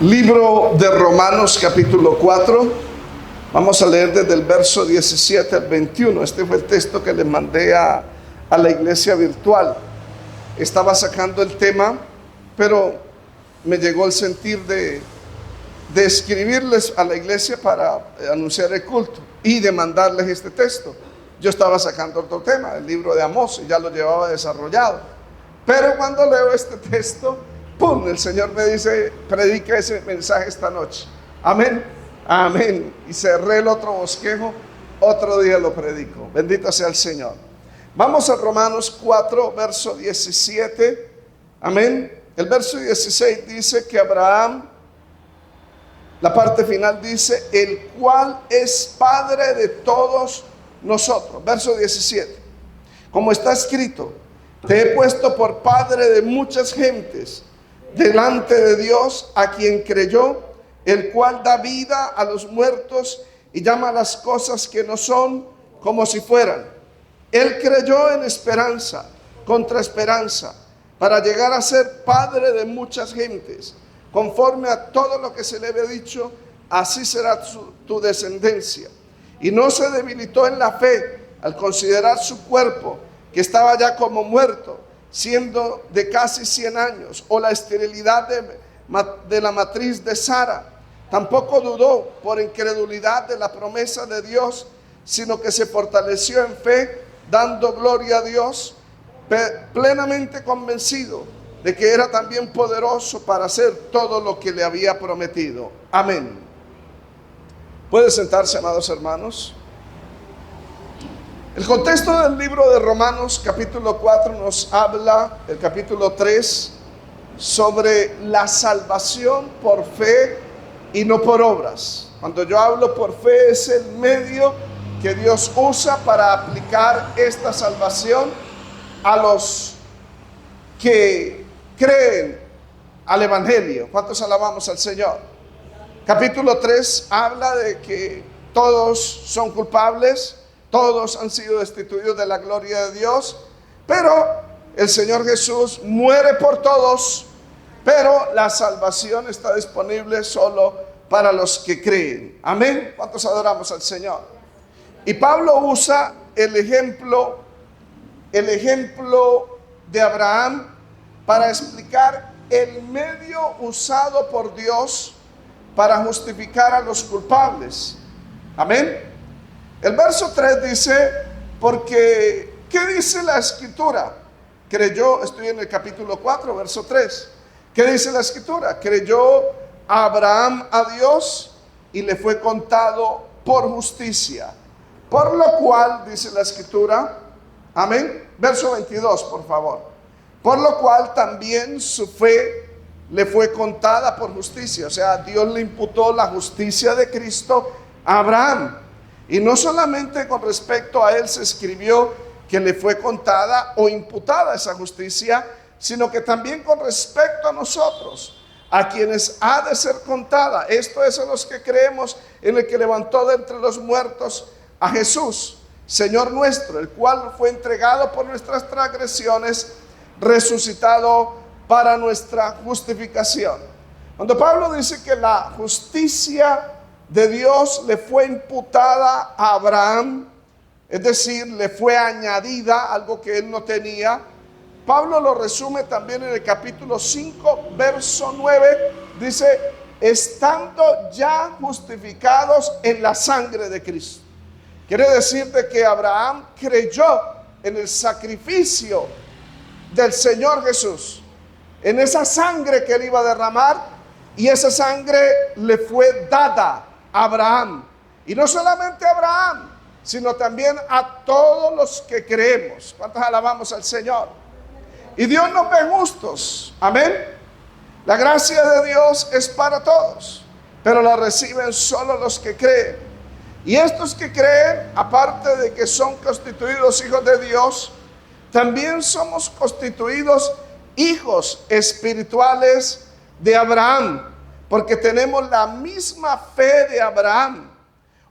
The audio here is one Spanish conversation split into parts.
Libro de Romanos capítulo 4. Vamos a leer desde el verso 17 al 21. Este fue el texto que les mandé a la iglesia virtual. Estaba sacando el tema, pero me llegó el sentir de escribirles a la iglesia para anunciar el culto y de mandarles este texto. Yo estaba sacando otro tema, el libro de Amós, y ya lo llevaba desarrollado. Pero cuando leo este texto, ¡pum!, el Señor me dice: predica ese mensaje esta noche. Amén, amén. Y cerré el otro bosquejo, otro día lo predico. Bendito sea el Señor. Vamos a Romanos 4, verso 17. Amén. El verso 16 dice que Abraham, la parte final dice: el cual es Padre de todos nosotros. Verso 17. Como está escrito: te he puesto por padre de muchas gentes delante de Dios, a quien creyó, el cual da vida a los muertos y llama las cosas que no son como si fueran. Él creyó en esperanza, contra esperanza, para llegar a ser padre de muchas gentes. Conforme a todo lo que se le había dicho, así será tu descendencia. Y no se debilitó en la fe al considerar su cuerpo, que estaba ya como muerto, siendo de casi 100 años, o la esterilidad de la matriz de Sara. Tampoco dudó por incredulidad de la promesa de Dios, sino que se fortaleció en fe, dando gloria a Dios, plenamente convencido de que era también poderoso para hacer todo lo que le había prometido. Amén. ¿Puede sentarse, amados hermanos? El contexto del libro de Romanos capítulo 4 nos habla, el capítulo 3, sobre la salvación por fe y no por obras. Cuando yo hablo por fe, es el medio que Dios usa para aplicar esta salvación a los que creen al Evangelio. ¿Cuántos alabamos al Señor? Capítulo 3 habla de que todos son culpables, todos han sido destituidos de la gloria de Dios, pero el Señor Jesús muere por todos, pero la salvación está disponible solo para los que creen. Amén. ¿Cuántos adoramos al Señor? Y Pablo usa el ejemplo de Abraham para explicar el medio usado por Dios para justificar a los culpables. Amén. El verso 3 dice: porque, ¿qué dice la Escritura? Creyó, estoy en el capítulo 4, verso 3. ¿Qué dice la Escritura? Creyó Abraham a Dios y le fue contado por justicia. Por lo cual, dice la Escritura, amén. Verso 22, por favor. Por lo cual también su fe le fue contada por justicia. O sea, Dios le imputó la justicia de Cristo a Abraham. Y no solamente con respecto a él se escribió que le fue contada o imputada esa justicia, sino que también con respecto a nosotros, a quienes ha de ser contada. Esto es a los que creemos en el que levantó de entre los muertos a Jesús, Señor nuestro, el cual fue entregado por nuestras transgresiones, resucitado para nuestra justificación. Cuando Pablo dice que la justicia de Dios le fue imputada a Abraham, es decir, le fue añadida, algo que él no tenía, Pablo lo resume también en el capítulo 5, verso 9, dice: estando ya justificados en la sangre de Cristo. Quiere decir de que Abraham creyó en el sacrificio del Señor Jesús, en esa sangre que él iba a derramar, y esa sangre le fue dada a Abraham. Y no solamente a Abraham, sino también a todos los que creemos. ¿Cuántos alabamos al Señor? Y Dios nos ve justos. Amén. La gracia de Dios es para todos, pero la reciben solo los que creen. Y estos que creen, aparte de que son constituidos hijos de Dios, también somos constituidos hijos espirituales de Abraham, porque tenemos la misma fe de Abraham.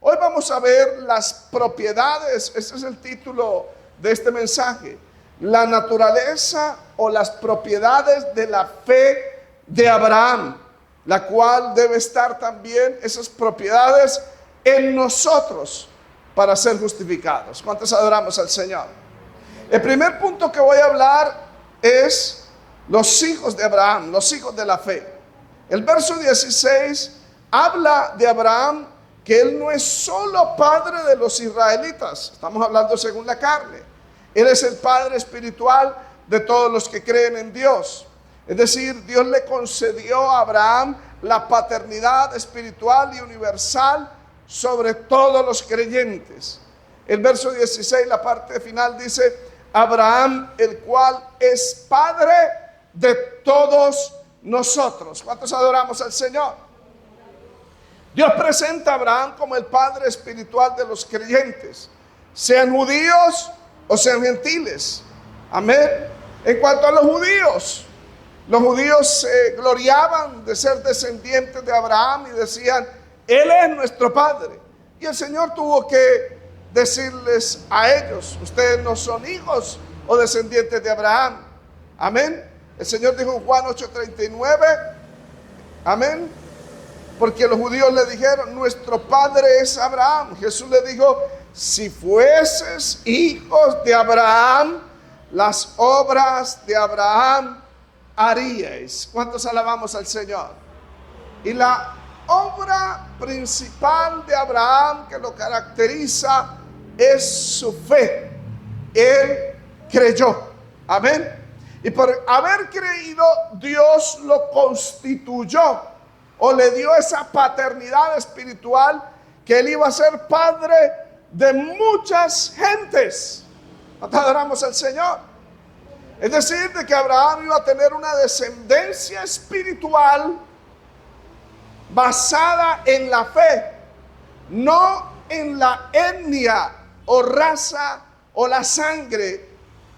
Hoy vamos a ver las propiedades, ese es el título de este mensaje: la naturaleza o las propiedades de la fe de Abraham. la cual debe estar también esas propiedades en nosotros para ser justificados. ¿Cuántos adoramos al Señor? El primer punto que voy a hablar es los hijos de Abraham, los hijos de la fe. El verso 16 habla de Abraham, que él no es solo padre de los israelitas, estamos hablando según la carne. Él es el padre espiritual de todos los que creen en Dios. Es decir, Dios le concedió a Abraham la paternidad espiritual y universal sobre todos los creyentes. El verso 16, la parte final dice: Abraham, el cual es padre de todos nosotros. ¿Cuántos adoramos al Señor? Dios presenta a Abraham como el padre espiritual de los creyentes, sean judíos o sean gentiles. Amén. En cuanto a los judíos se gloriaban de ser descendientes de Abraham y decían: Él es nuestro padre. Y el Señor tuvo que decirles a ellos: ustedes no son hijos o descendientes de Abraham. Amén. El Señor dijo en Juan 8:39, amén, porque los judíos le dijeron: nuestro padre es Abraham. Jesús le dijo: si fueses hijos de Abraham, las obras de Abraham haríais. ¿Cuántos alabamos al Señor? Y la obra principal de Abraham que lo caracteriza es su fe. Él creyó. Amén. Y por haber creído, Dios lo constituyó o le dio esa paternidad espiritual, que él iba a ser padre de muchas gentes. Adoramos al Señor. Es decir, de que Abraham iba a tener una descendencia espiritual basada en la fe, no en la etnia o raza o la sangre,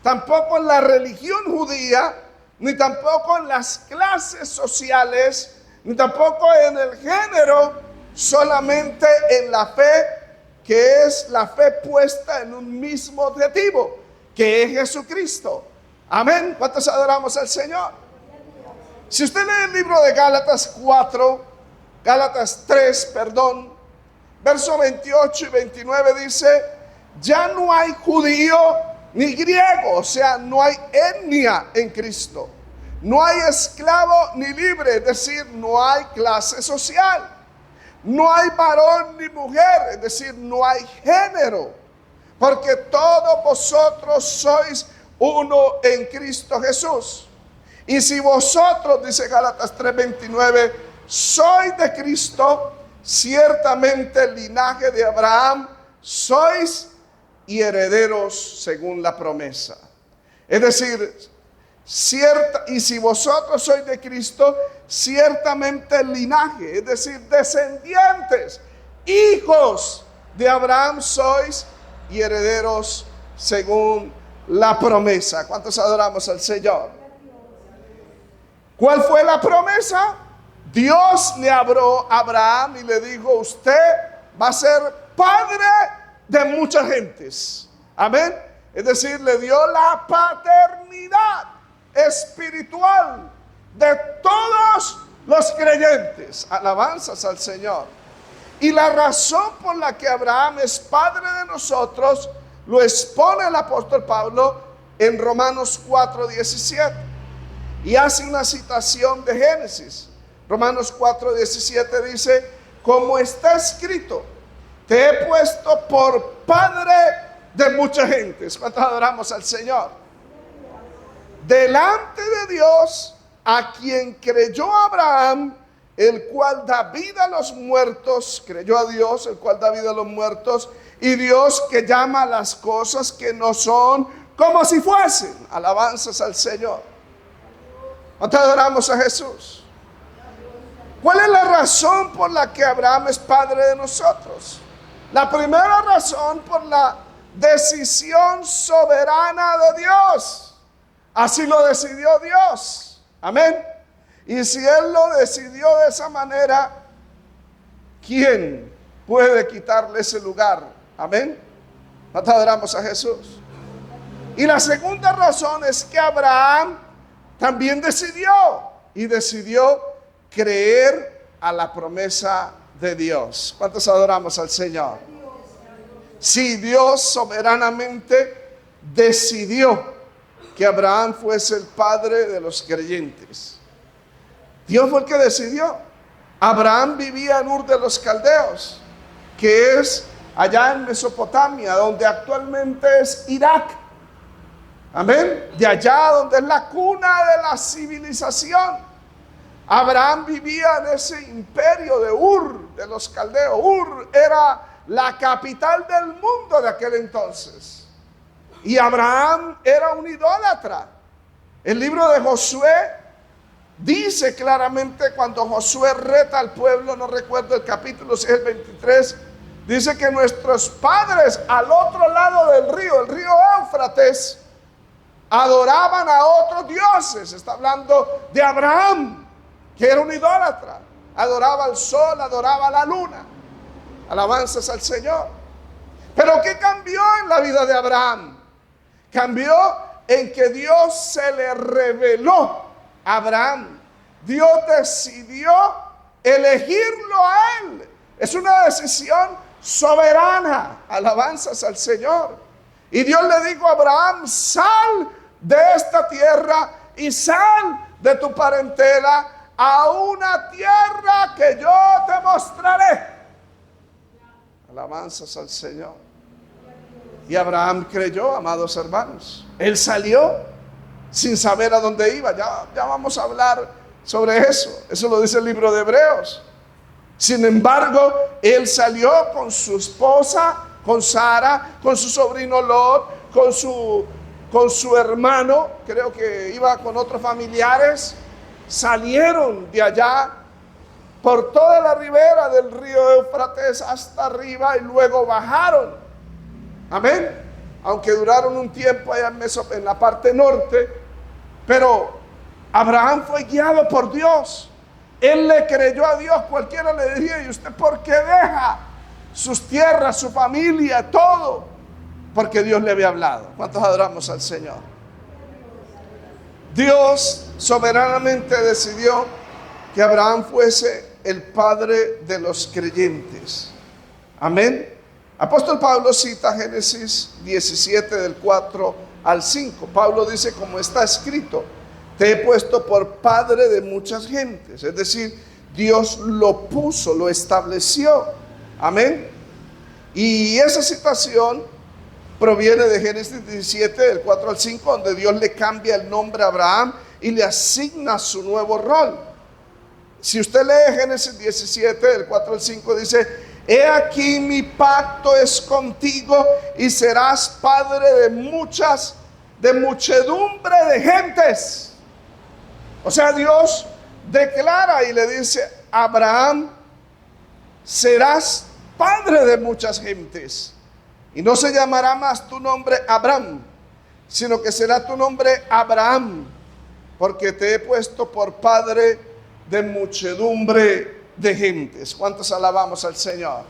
tampoco en la religión judía, ni tampoco en las clases sociales, ni tampoco en el género, solamente en la fe, que es la fe puesta en un mismo objetivo, que es Jesucristo. Amén. ¿Cuántos adoramos al Señor? Si usted lee el libro de Gálatas 3, verso 28 y 29 dice: ya no hay judío ni griego, o sea, no hay etnia en Cristo. No hay esclavo ni libre, es decir, no hay clase social. No hay varón ni mujer, es decir, no hay género. Porque todos vosotros sois uno en Cristo Jesús. Y si vosotros, dice Gálatas 3:29, sois de Cristo, ciertamente el linaje de Abraham sois y herederos según la promesa. Es decir, y si vosotros sois de Cristo, ciertamente el linaje, es decir, descendientes, hijos de Abraham sois y herederos según la promesa. ¿Cuántos adoramos al Señor? ¿Cuál fue la promesa? Dios le habló a Abraham y le dijo: usted va a ser padre de muchas gentes. Amén. Es decir, le dio la paternidad espiritual de todos los creyentes. Alabanzas al Señor. Y la razón por la que Abraham es padre de nosotros lo expone el apóstol Pablo en Romanos 4:17 y hace una citación de Génesis. Romanos 4:17 dice: como está escrito, te he puesto por padre de muchas gentes. ¿Cuántos adoramos al Señor? Delante de Dios, a quien creyó Abraham, el cual da vida a los muertos, creyó a Dios, el cual da vida a los muertos, y Dios que llama a las cosas que no son como si fuesen. Alabanzas al Señor. ¿Cuántos adoramos a Jesús? ¿Cuál es la razón por la que Abraham es padre de nosotros? La primera razón, por la decisión soberana de Dios. Así lo decidió Dios. Amén. Y si Él lo decidió de esa manera, ¿quién puede quitarle ese lugar? Amén. Adoramos a Jesús. Y la segunda razón es que Abraham también decidió creer a la promesa de Dios. ¿Cuántos adoramos al Señor? Sí, Dios soberanamente decidió que Abraham fuese el padre de los creyentes. Dios fue el que decidió. Abraham vivía en Ur de los Caldeos, que es allá en Mesopotamia, donde actualmente es Irak. Amén. De allá donde es la cuna de la civilización. Abraham vivía en ese imperio de Ur de los Caldeos. Ur era la capital del mundo de aquel entonces. Y Abraham era un idólatra. El libro de Josué dice claramente, cuando Josué reta al pueblo, no recuerdo el capítulo, si es el 23, dice que nuestros padres al otro lado del río, el río Éufrates, adoraban a otros dioses. Está hablando de Abraham, que era un idólatra. Adoraba al sol, adoraba a la luna. Alabanzas al Señor. Pero ¿qué cambió en la vida de Abraham? Cambió en que Dios se le reveló a Abraham. Dios decidió elegirlo a él. Es una decisión soberana. Alabanzas al Señor. Y Dios le dijo a Abraham: sal de esta tierra y sal de tu parentela a una tierra que yo te mostraré. Alabanzas al Señor. Y Abraham creyó, amados hermanos. Él salió sin saber a dónde iba. Ya vamos a hablar sobre eso. Eso lo dice el libro de Hebreos. Sin embargo, él salió con su esposa, con Sara, con su sobrino Lot, con su hermano. Creo que iba con otros familiares. Salieron de allá por toda la ribera del río Éufrates hasta arriba y luego bajaron. Amén. Aunque duraron un tiempo allá en la parte norte, pero Abraham fue guiado por Dios. Él le creyó a Dios. Cualquiera le diría: ¿y usted por qué deja sus tierras, su familia, todo? Porque Dios le había hablado. ¿Cuántos adoramos al Señor? Dios soberanamente decidió que Abraham fuese el padre de los creyentes. Amén. Apóstol Pablo cita Génesis 17 del 4 al 5. Pablo dice: como está escrito, te he puesto por padre de muchas gentes. Es decir, Dios lo puso, lo estableció. Amén. Y esa citación proviene de Génesis 17 del 4 al 5, donde Dios le cambia el nombre a Abraham y le asigna su nuevo rol. Si usted lee Génesis 17 del 4 al 5, dice: he aquí mi pacto es contigo y serás padre de muchedumbre de gentes. O sea, Dios declara y le dice a Abraham: serás padre de muchas gentes. Y no se llamará más tu nombre Abraham, sino que será tu nombre Abraham, porque te he puesto por padre de muchedumbre de gentes. ¿Cuántos alabamos al Señor?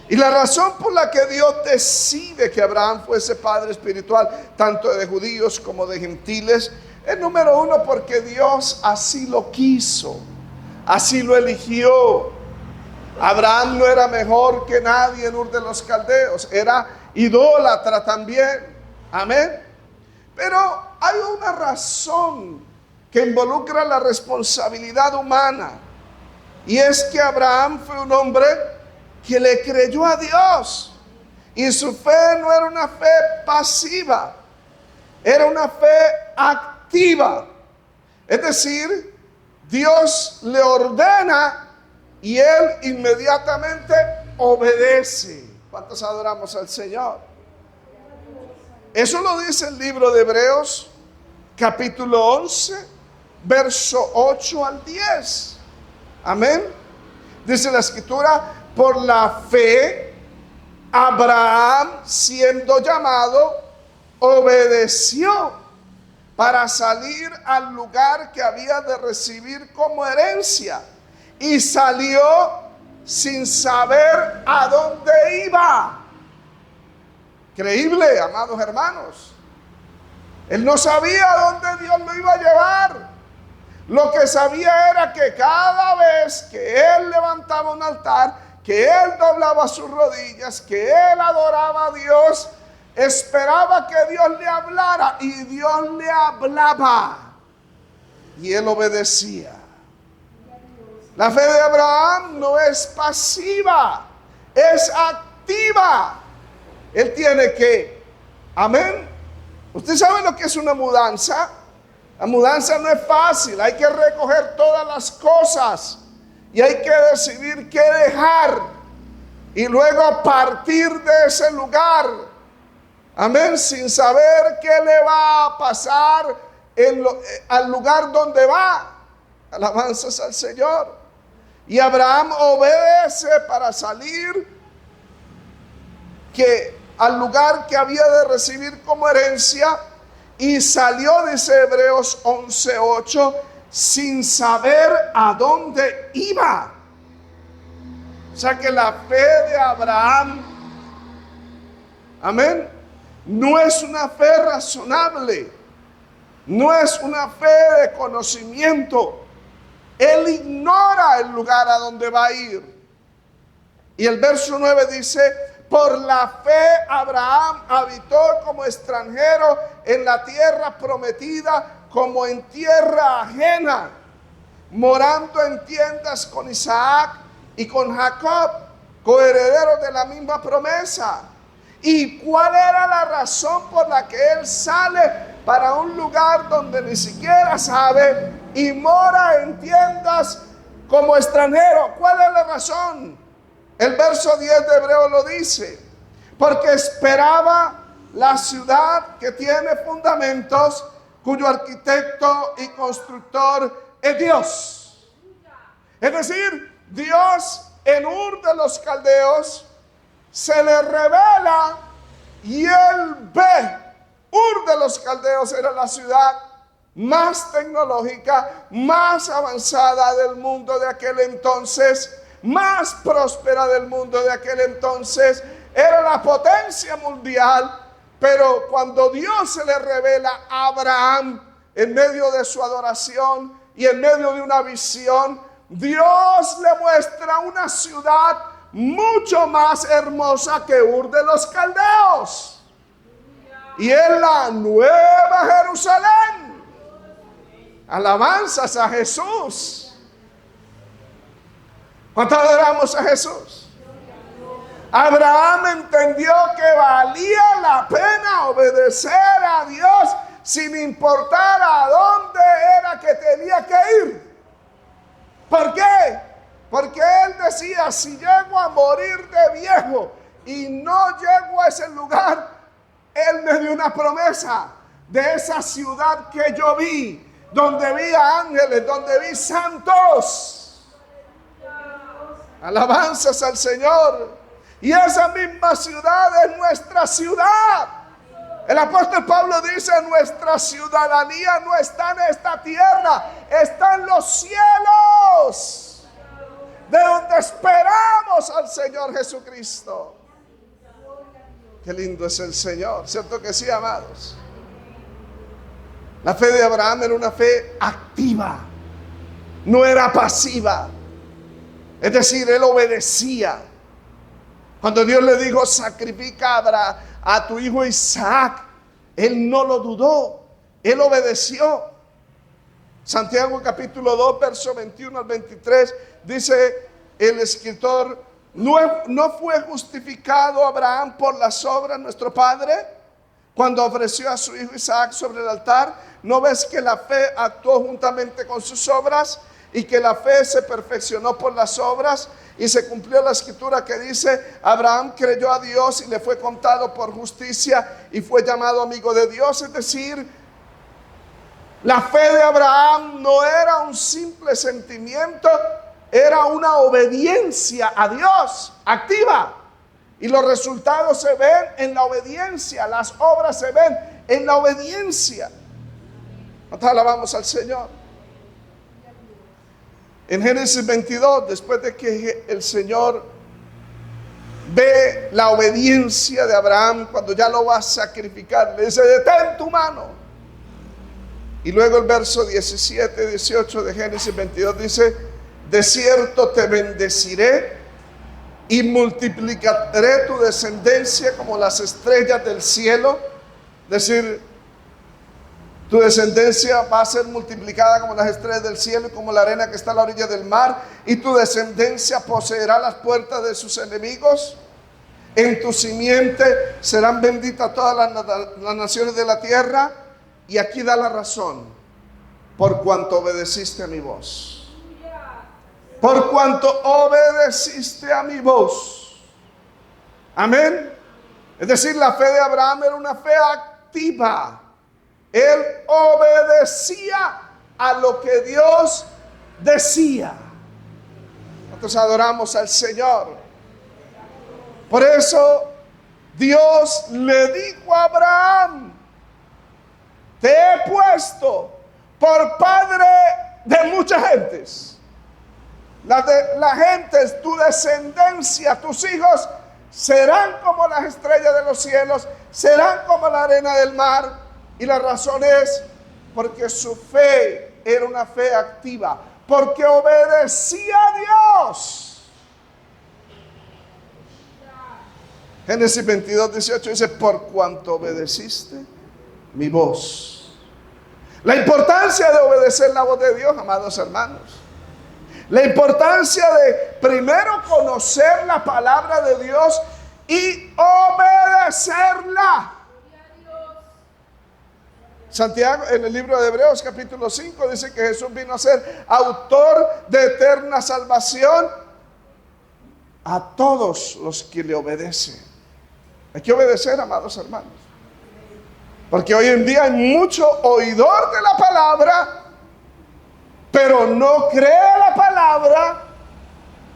Y la razón por la que Dios decide que Abraham fuese padre espiritual tanto de judíos como de gentiles es, número uno, porque Dios así lo quiso, así lo eligió. Abraham no era mejor que nadie en Ur de los Caldeos, era idólatra también. Amén. Pero hay una razón que involucra la responsabilidad humana, y es que Abraham fue un hombre que le creyó a Dios, y su fe no era una fe pasiva, era una fe activa. Es decir, Dios le ordena y él inmediatamente obedece. ¿Cuántos adoramos al Señor? Eso lo dice el libro de Hebreos, capítulo 11, verso 8 al 10. Amén. Dice la escritura: por la fe, Abraham, siendo llamado, obedeció para salir al lugar que había de recibir como herencia, y salió sin saber a dónde iba. Creíble, amados hermanos. Él no sabía a dónde Dios lo iba a llevar. Lo que sabía era que cada vez que él levantaba un altar, que él doblaba sus rodillas, que él adoraba a Dios, esperaba que Dios le hablara, y Dios le hablaba y él obedecía. La fe de Abraham no es pasiva, es activa. Él tiene que, amén. ¿Usted sabe lo que es una mudanza? La mudanza no es fácil, hay que recoger todas las cosas y hay que decidir qué dejar y luego partir de ese lugar, amén, sin saber qué le va a pasar al lugar donde va. Alabanzas al Señor. Y Abraham obedece para salir al lugar que había de recibir como herencia, y salió, dice Hebreos 11:8, sin saber a dónde iba. O sea que la fe de Abraham, amén, no es una fe razonable, no es una fe de conocimiento. Él ignora el lugar a donde va a ir. Y el verso 9 dice: por la fe Abraham habitó como extranjero en la tierra prometida, como en tierra ajena, morando en tiendas con Isaac y con Jacob, coherederos de la misma promesa. ¿Y cuál era la razón por la que él sale para un lugar donde ni siquiera sabe y mora en tiendas como extranjero? ¿Cuál es la razón? El verso 10 de Hebreo lo dice: porque esperaba la ciudad que tiene fundamentos, cuyo arquitecto y constructor es Dios. Es decir, Dios en Ur de los Caldeos se le revela y él ve. Ur de los Caldeos era la ciudad más tecnológica, más avanzada del mundo de aquel entonces, más próspera del mundo de aquel entonces. Era la potencia mundial. Pero cuando Dios se le revela a Abraham en medio de su adoración y en medio de una visión, Dios le muestra una ciudad mucho más hermosa que Ur de los Caldeos, y es la Nueva Jerusalén. Alabanzas a Jesús. ¿Cuánto adoramos a Jesús? Abraham entendió que valía la pena obedecer a Dios sin importar a dónde era que tenía que ir. ¿Por qué? Porque él decía: si llego a morir de viejo y no llego a ese lugar, él me dio una promesa de esa ciudad que yo vi, donde vi a ángeles, donde vi santos. Alabanzas al Señor. Y esa misma ciudad es nuestra ciudad. El apóstol Pablo dice: nuestra ciudadanía no está en esta tierra, está en los cielos, de donde esperamos al Señor Jesucristo. Qué lindo es el Señor, ¿cierto que sí, amados? La fe de Abraham era una fe activa, no era pasiva. Es decir, él obedecía. Cuando Dios le dijo: sacrifica a tu hijo Isaac, él no lo dudó, él obedeció. Santiago capítulo 2, verso 21 al 23, dice el escritor: ¿no fue justificado Abraham por las obras nuestro padre cuando ofreció a su hijo Isaac sobre el altar? ¿No ves que la fe actuó juntamente con sus obras y que la fe se perfeccionó por las obras? Y se cumplió la escritura que dice: Abraham creyó a Dios y le fue contado por justicia y fue llamado amigo de Dios. Es decir, la fe de Abraham no era un simple sentimiento, era una obediencia a Dios activa. Y los resultados se ven en la obediencia, las obras se ven en la obediencia. Nosotros alabamos al Señor. En Génesis 22, después de que el Señor ve la obediencia de Abraham, cuando ya lo va a sacrificar, le dice: detén tu mano. Y luego el verso 17, 18 de Génesis 22 dice: de cierto te bendeciré y multiplicaré tu descendencia como las estrellas del cielo. Es decir, tu descendencia va a ser multiplicada como las estrellas del cielo y como la arena que está a la orilla del mar. Y tu descendencia poseerá las puertas de sus enemigos. En tu simiente serán benditas todas las naciones de la tierra. Y aquí da la razón: por cuanto obedeciste a mi voz. Por cuanto obedeciste a mi voz. Amén. Es decir, la fe de Abraham era una fe activa. Él obedecía a lo que Dios decía. Nosotros adoramos al Señor. Por eso Dios le dijo a Abraham: te he puesto por padre de muchas gentes. La gente, tu descendencia, tus hijos serán como las estrellas de los cielos, serán como la arena del mar. Y la razón es porque su fe era una fe activa, porque obedecía a Dios. Génesis 22, 18 dice: por cuanto obedeciste mi voz. La importancia de obedecer la voz de Dios, amados hermanos. La importancia de primero conocer la palabra de Dios y obedecerla. Santiago, en el libro de Hebreos capítulo 5, dice que Jesús vino a ser autor de eterna salvación a todos los que le obedecen. Hay que obedecer, amados hermanos, porque hoy en día hay mucho oidor de la palabra, pero no cree la palabra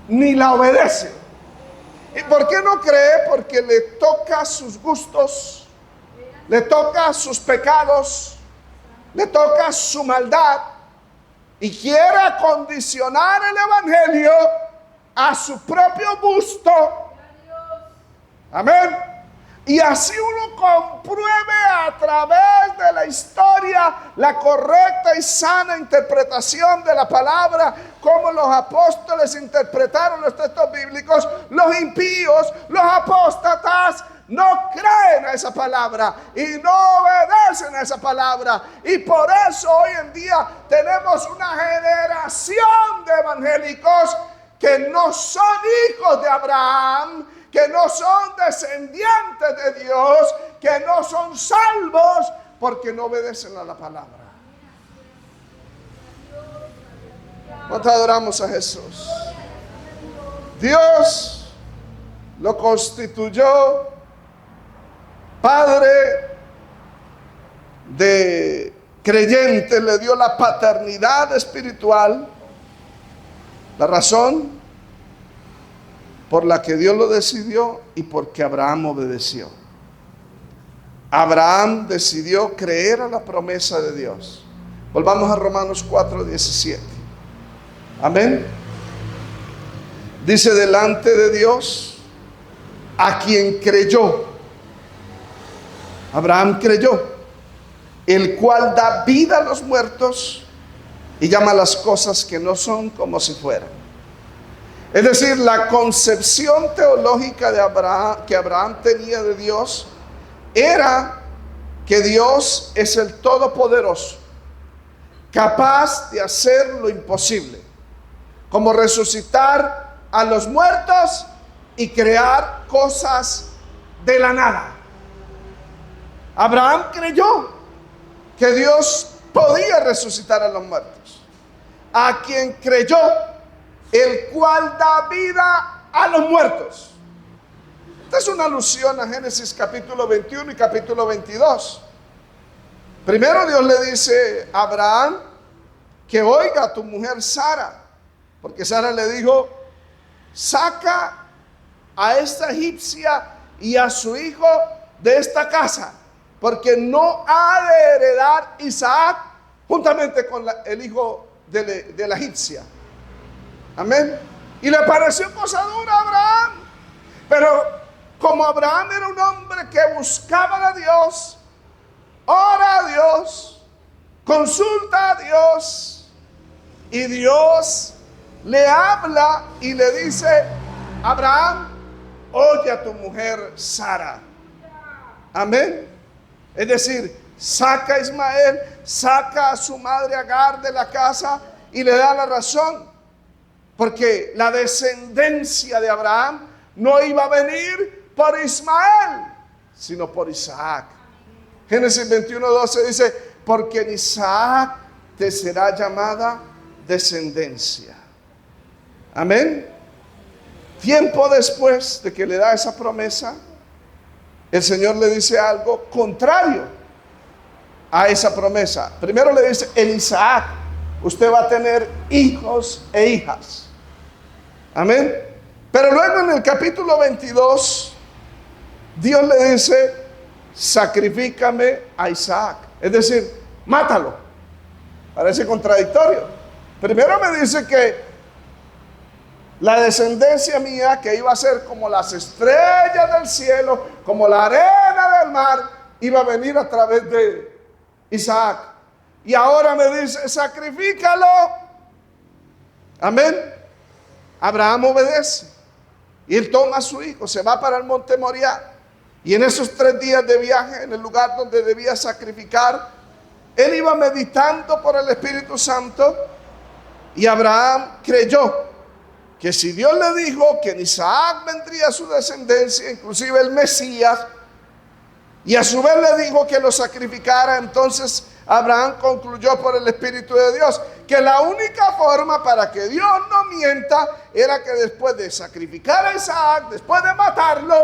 ni la obedece. ¿Y por qué no cree? Porque le toca sus gustos, le toca sus pecados, le toca su maldad, y quiere acondicionar el evangelio a su propio gusto. Amén. Y así uno compruebe a través de la historia la correcta y sana interpretación de la palabra, como los apóstoles interpretaron los textos bíblicos. Los impíos, los apóstatas, no creen a esa palabra y no obedecen a esa palabra. Y por eso hoy en día tenemos una generación de evangélicos que no son hijos de Abraham, que no son descendientes de Dios, que no son salvos porque no obedecen a la palabra. ¿Cuánto adoramos a Jesús? Dios lo constituyó padre de creyentes, le dio la paternidad espiritual. La razón por la que Dios lo decidió y porque Abraham obedeció. Abraham decidió creer a la promesa de Dios. Volvamos a Romanos 4:17. Amén. Dice: delante de Dios, a quien creyó. Abraham creyó, el cual da vida a los muertos y llama las cosas que no son como si fueran. Es decir, la concepción teológica de Abraham, que Abraham tenía de Dios, era que Dios es el Todopoderoso, capaz de hacer lo imposible, como resucitar a los muertos y crear cosas de la nada. Abraham creyó que Dios podía resucitar a los muertos. A quien creyó, el cual da vida a los muertos. Esta es una alusión a Génesis capítulo 21 y capítulo 22. Primero Dios le dice a Abraham que oiga a tu mujer Sara, porque Sara le dijo: saca a esta egipcia y a su hijo de esta casa, porque no ha de heredar Isaac juntamente con el hijo de la egipcia. Amén. Y le pareció cosa dura a Abraham, pero como Abraham era un hombre que buscaba a Dios, ora a Dios, consulta a Dios y Dios le habla y le dice: Abraham, oye a tu mujer Sara. Amén. Es decir, saca a Ismael, saca a su madre Agar de la casa y le da la razón. Porque la descendencia de Abraham no iba a venir por Ismael, sino por Isaac. Génesis 21:12 dice: porque en Isaac te será llamada descendencia. Amén. Tiempo después de que le da esa promesa, el Señor le dice algo contrario a esa promesa. Primero le dice: en Isaac usted va a tener hijos e hijas. Amén. Pero luego en el capítulo 22, Dios le dice: sacrifícame a Isaac. Es decir, mátalo. Parece contradictorio. Primero me dice que la descendencia mía, que iba a ser como las estrellas del cielo, como la arena del mar, iba a venir a través de Isaac. Y ahora me dice: sacrifícalo. Amén. Abraham obedece y él toma a su hijo, se va para el monte Moriah, y en esos 3 días de viaje, en el lugar donde debía sacrificar, él iba meditando por el Espíritu Santo. Y Abraham creyó que si Dios le dijo que en Isaac vendría su descendencia, inclusive el Mesías, y a su vez le dijo que lo sacrificara, entonces Abraham concluyó por el Espíritu de Dios que la única forma para que Dios no mienta era que después de sacrificar a Isaac, después de matarlo,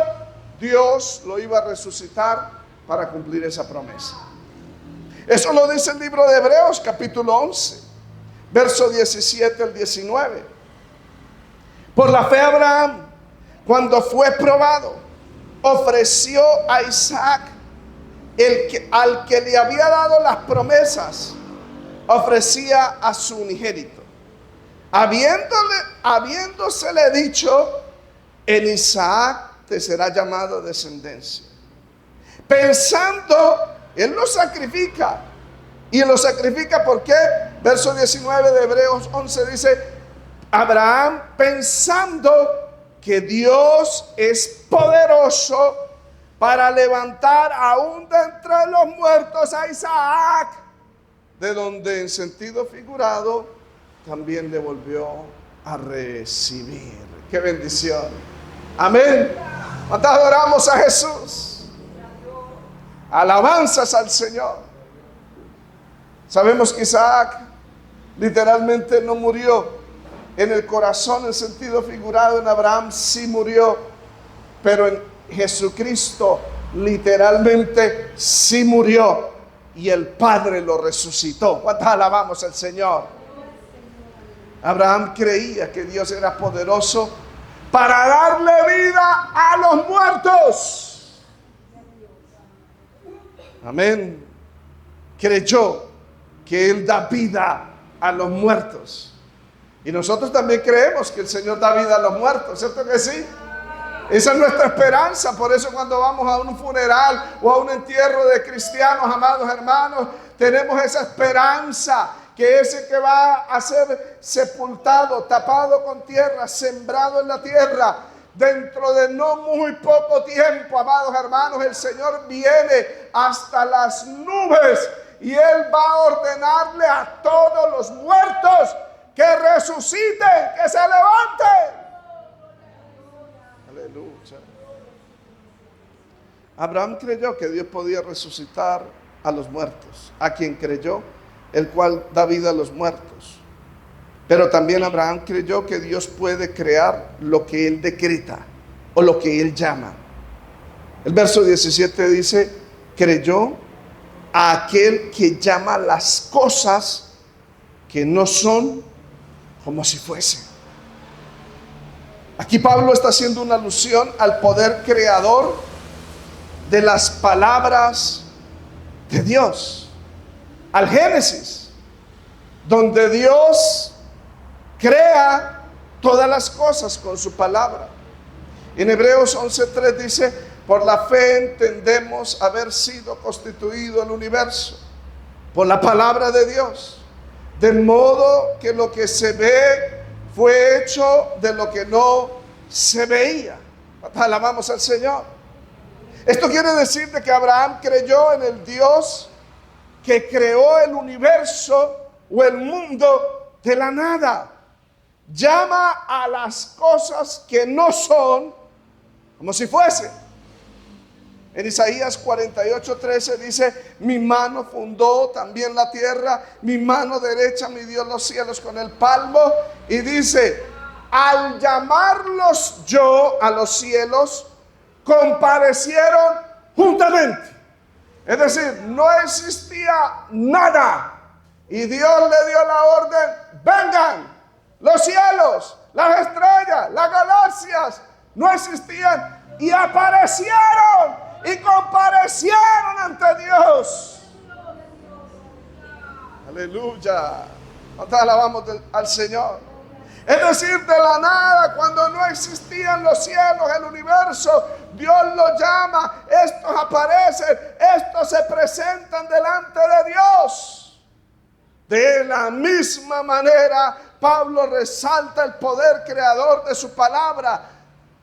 Dios lo iba a resucitar para cumplir esa promesa. Eso lo dice el libro de Hebreos capítulo 11, verso 17 al 19. Por la fe Abraham, cuando fue probado, ofreció a Isaac, al que le había dado las promesas, ofrecía a su unigénito, habiéndosele dicho: en Isaac te será llamado descendencia. Pensando, él lo sacrifica. Y lo sacrifica, ¿por qué? Verso 19 de Hebreos 11 dice: Abraham, pensando que Dios es poderoso para levantar aún de entre los muertos a Isaac, de donde en sentido figurado también le volvió a recibir. ¡Qué bendición! Amén. ¿Cuántos adoramos a Jesús? Alabanzas al Señor. Sabemos que Isaac literalmente no murió en el corazón en sentido figurado. En Abraham sí murió, pero en Jesucristo literalmente sí murió y el Padre lo resucitó. ¿Cuántos alabamos al Señor? Abraham creía que Dios era poderoso para darle vida a los muertos. Amén. Creyó que Él da vida a los muertos. Y nosotros también creemos que el Señor da vida a los muertos, ¿cierto que sí? Esa es nuestra esperanza. Por eso cuando vamos a un funeral o a un entierro de cristianos, amados hermanos, tenemos esa esperanza que ese que va a ser sepultado, tapado con tierra, sembrado en la tierra, dentro de no muy poco tiempo, amados hermanos, el Señor viene hasta las nubes y Él va a ordenarle a todos los muertos que resuciten, que se levanten. Aleluya. Abraham creyó que Dios podía resucitar a los muertos. A quien creyó, el cual da vida a los muertos. Pero también Abraham creyó que Dios puede crear lo que Él decreta o lo que Él llama. El verso 17 dice: creyó a aquel que llama las cosas que no son como si fuesen. Aquí Pablo está haciendo una alusión al poder creador de las palabras de Dios, al Génesis, donde Dios crea todas las cosas con su palabra. En Hebreos 11:3 dice: por la fe entendemos haber sido constituido el universo, por la palabra de Dios. De modo que lo que se ve fue hecho de lo que no se veía. Alabamos al Señor. Esto quiere decir de que Abraham creyó en el Dios que creó el universo o el mundo de la nada. Llama a las cosas que no son como si fuesen. En Isaías 48:13 dice: mi mano fundó también la tierra, mi mano derecha midió los cielos con el palmo. Y dice: al llamarlos yo a los cielos, comparecieron juntamente. Es decir, no existía nada. Y Dios le dio la orden: vengan. Los cielos, las estrellas, las galaxias no existían y aparecieron y comparecieron ante Dios. Aleluya. Nosotros alabamos al Señor. Es decir, de la nada, cuando no existían los cielos, el universo, Dios los llama, estos aparecen, estos se presentan delante de Dios. De la misma manera, Pablo resalta el poder creador de su palabra,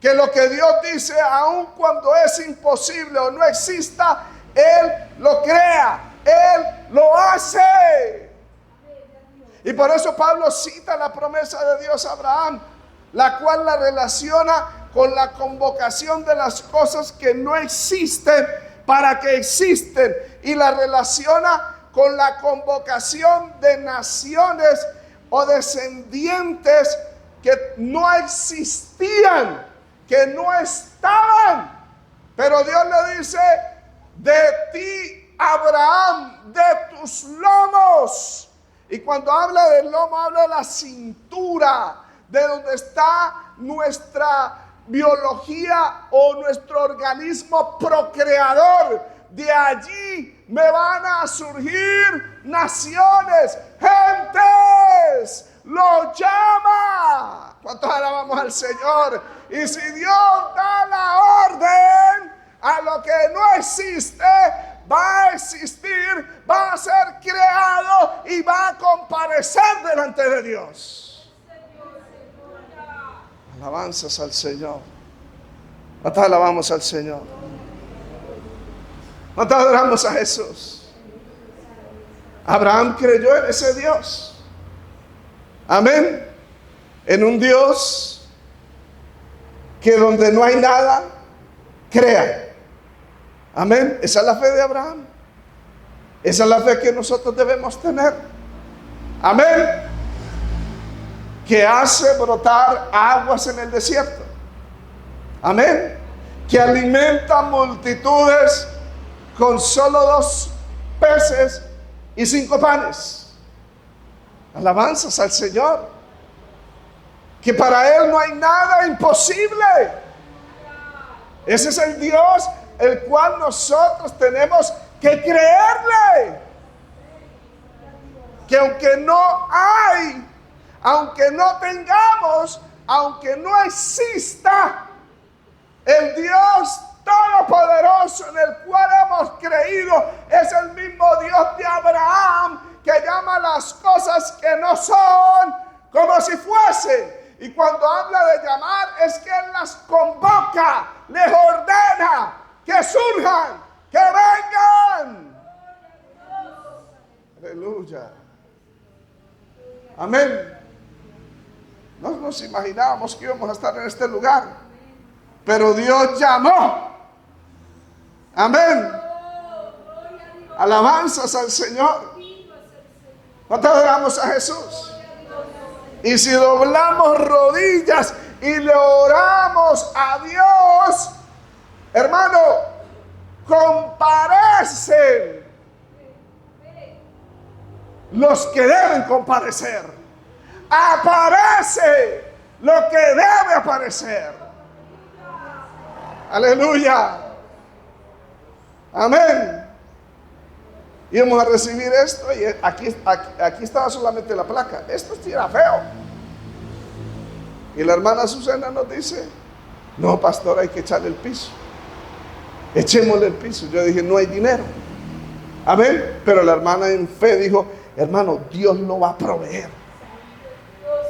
que lo que Dios dice, aun cuando es imposible o no exista, Él lo crea, Él lo hace. Y por eso Pablo cita la promesa de Dios a Abraham, la cual la relaciona con la convocación de las cosas que no existen para que existen, y la relaciona con la convocación de naciones o descendientes que no existían, que no estaban. Pero Dios le dice: de ti, Abraham, de tus lomos. Y cuando habla del lomo, habla de la cintura, de donde está nuestra biología o nuestro organismo procreador. De allí me van a surgir naciones, gentes. Lo llama. ¿Cuántos alabamos al Señor? Y si Dios da la orden a lo que no existe, va a existir, va a ser creado y va a comparecer delante de Dios. Alabanzas al Señor. ¿Cuántos alabamos al Señor? ¿Cuántos adoramos a Jesús? Abraham creyó en ese Dios. Amén. En un Dios que donde no hay nada, crea. Amén. Esa es la fe de Abraham. Esa es la fe que nosotros debemos tener. Amén. Que hace brotar aguas en el desierto. Amén. Que alimenta multitudes con solo 2 peces y 5 panes. Alabanzas al Señor. Que para Él no hay nada imposible. Ese es el Dios el cual nosotros tenemos que creerle. Que aunque no hay, aunque no tengamos, aunque no exista, el Dios todopoderoso en el cual hemos creído es el mismo Dios de Abraham, que llama las cosas que no son como si fuesen. Y cuando habla de llamar, es que Él las convoca, les ordena que surjan, que vengan. Aleluya. Amén. No nos imaginábamos que íbamos a estar en este lugar, pero Dios llamó. Amén. Alabanzas al Señor. ¿Cuánto adoramos a Jesús? Y si doblamos rodillas y le oramos a Dios, hermano, comparecen los que deben comparecer. Aparece lo que debe aparecer. Aleluya. Amén. Íbamos a recibir esto y aquí estaba solamente la placa. Esto sí era feo. Y la hermana Susana nos dice: no, pastor, hay que echarle el piso. Echémosle el piso. Yo dije: no hay dinero. Amén. Pero la hermana en fe dijo, hermano, Dios lo va a proveer.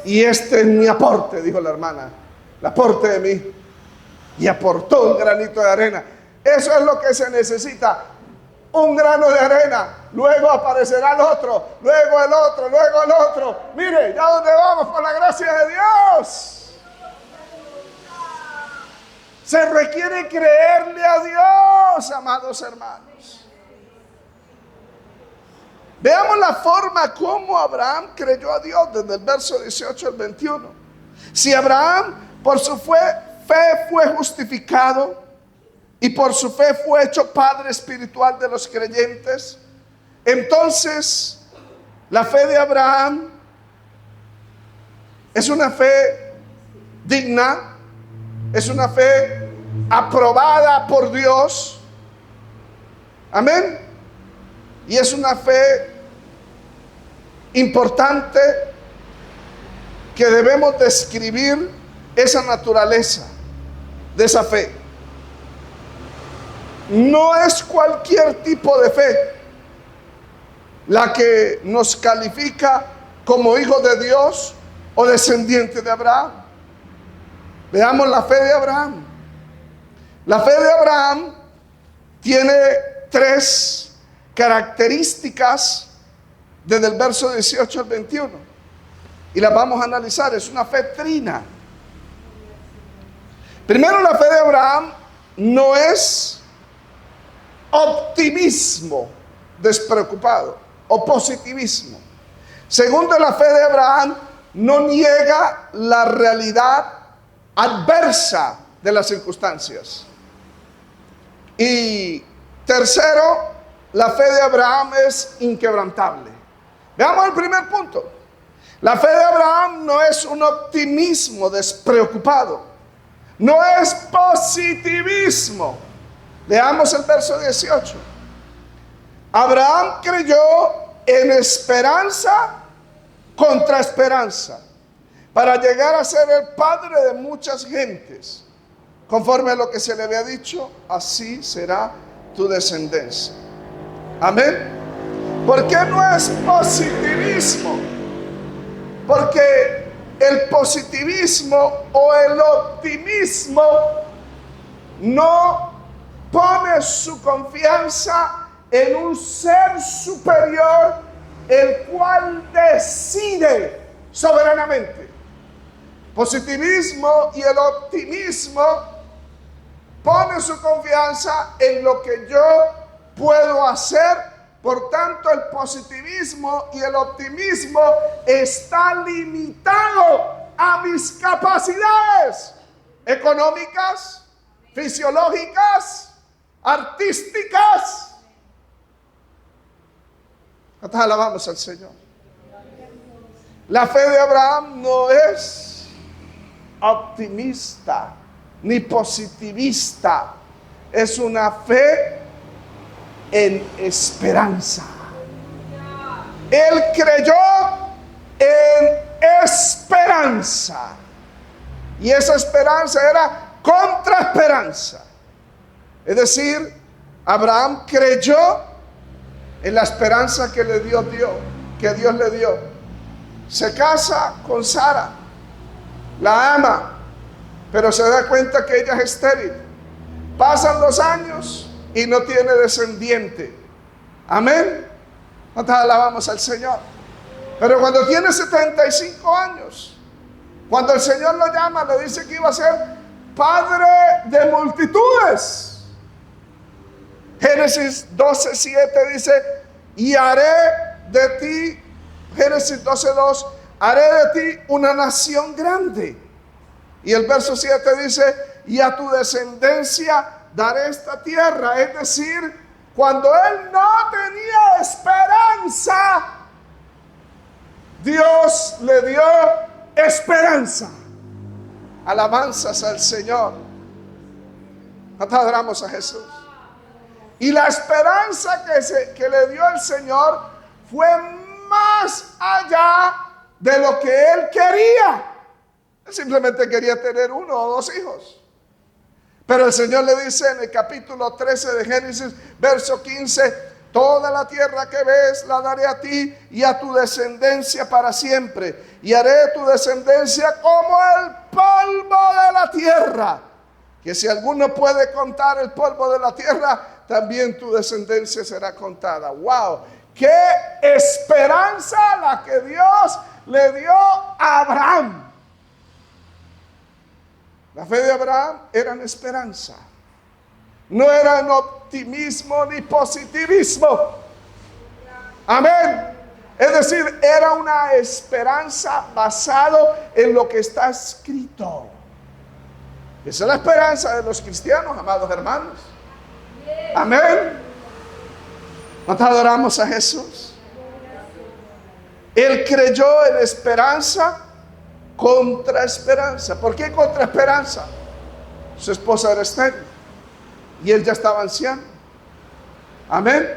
Y este es mi aporte, dijo la hermana, el aporte de mí. Y aportó un granito de arena. Eso es lo que se necesita. Un grano de arena. Luego aparecerá el otro. Luego el otro. Luego el otro. Mire, ya donde vamos por la gracia de Dios. Se requiere creerle a Dios, amados hermanos. Veamos la forma como Abraham creyó a Dios desde el verso 18 al 21. Si Abraham por su fe fue justificado y por su fe fue hecho padre espiritual de los creyentes, entonces la fe de Abraham es una fe digna, es una fe aprobada por Dios. Amén. Y es una fe importante que debemos describir esa naturaleza de esa fe. No es cualquier tipo de fe la que nos califica como hijos de Dios o descendientes de Abraham. Veamos la fe de Abraham. La fe de Abraham tiene 3 características desde el verso 18 al 21 y las vamos a analizar. Es una fe trina. Primero, la fe de Abraham no es optimismo despreocupado o positivismo. Segundo, la fe de Abraham no niega la realidad adversa de las circunstancias. Y tercero, la fe de Abraham es inquebrantable. Veamos el primer punto. La fe de Abraham no es un optimismo despreocupado, no es positivismo. Leamos el verso 18. Abraham creyó en esperanza contra esperanza, para llegar a ser el padre de muchas gentes. Conforme a lo que se le había dicho, así será tu descendencia. Amén. ¿Por qué no es positivismo? Porque el positivismo o el optimismo no pone su confianza en un ser superior, el cual decide soberanamente. Positivismo y el optimismo pone su confianza en lo que yo puedo hacer. Por tanto, el positivismo y el optimismo está limitado a mis capacidades económicas, fisiológicas, artísticas. Nosotros alabamos al Señor. La fe de Abraham no es optimista ni positivista, es una fe en esperanza. Él creyó en esperanza, y esa esperanza era contra esperanza. Es decir, Abraham creyó en la esperanza que le dio Dios, que Dios le dio. Se casa con Sara, la ama, pero se da cuenta que ella es estéril. Pasan los años y no tiene descendiente. Amén. Nosotros alabamos al Señor. Pero cuando tiene 75 años, cuando el Señor lo llama, le dice que iba a ser padre de multitudes. Génesis 12:7 dice: y haré de ti, Génesis 12:2, haré de ti una nación grande. Y el verso 7 dice: y a tu descendencia daré esta tierra. Es decir, cuando él no tenía esperanza, Dios le dio esperanza. Alabanzas al Señor. Nosotros adoramos a Jesús. Y la esperanza que le dio el Señor fue más allá de lo que él quería. Él simplemente quería tener 1 o 2 hijos. Pero el Señor le dice en el capítulo 13 de Génesis, verso 15: toda la tierra que ves la daré a ti y a tu descendencia para siempre, y haré tu descendencia como el polvo de la tierra, que si alguno puede contar el polvo de la tierra, también tu descendencia será contada. ¡Wow! ¡Qué esperanza la que Dios le dio a Abraham! La fe de Abraham era en esperanza. No era en optimismo ni positivismo. Amén. Es decir, era una esperanza basado en lo que está escrito. Esa es la esperanza de los cristianos, amados hermanos. Amén. ¿Cuántos adoramos a Jesús? Él creyó en esperanza contra esperanza. ¿Por qué contra esperanza? Su esposa era estéril y él ya estaba anciano. Amén.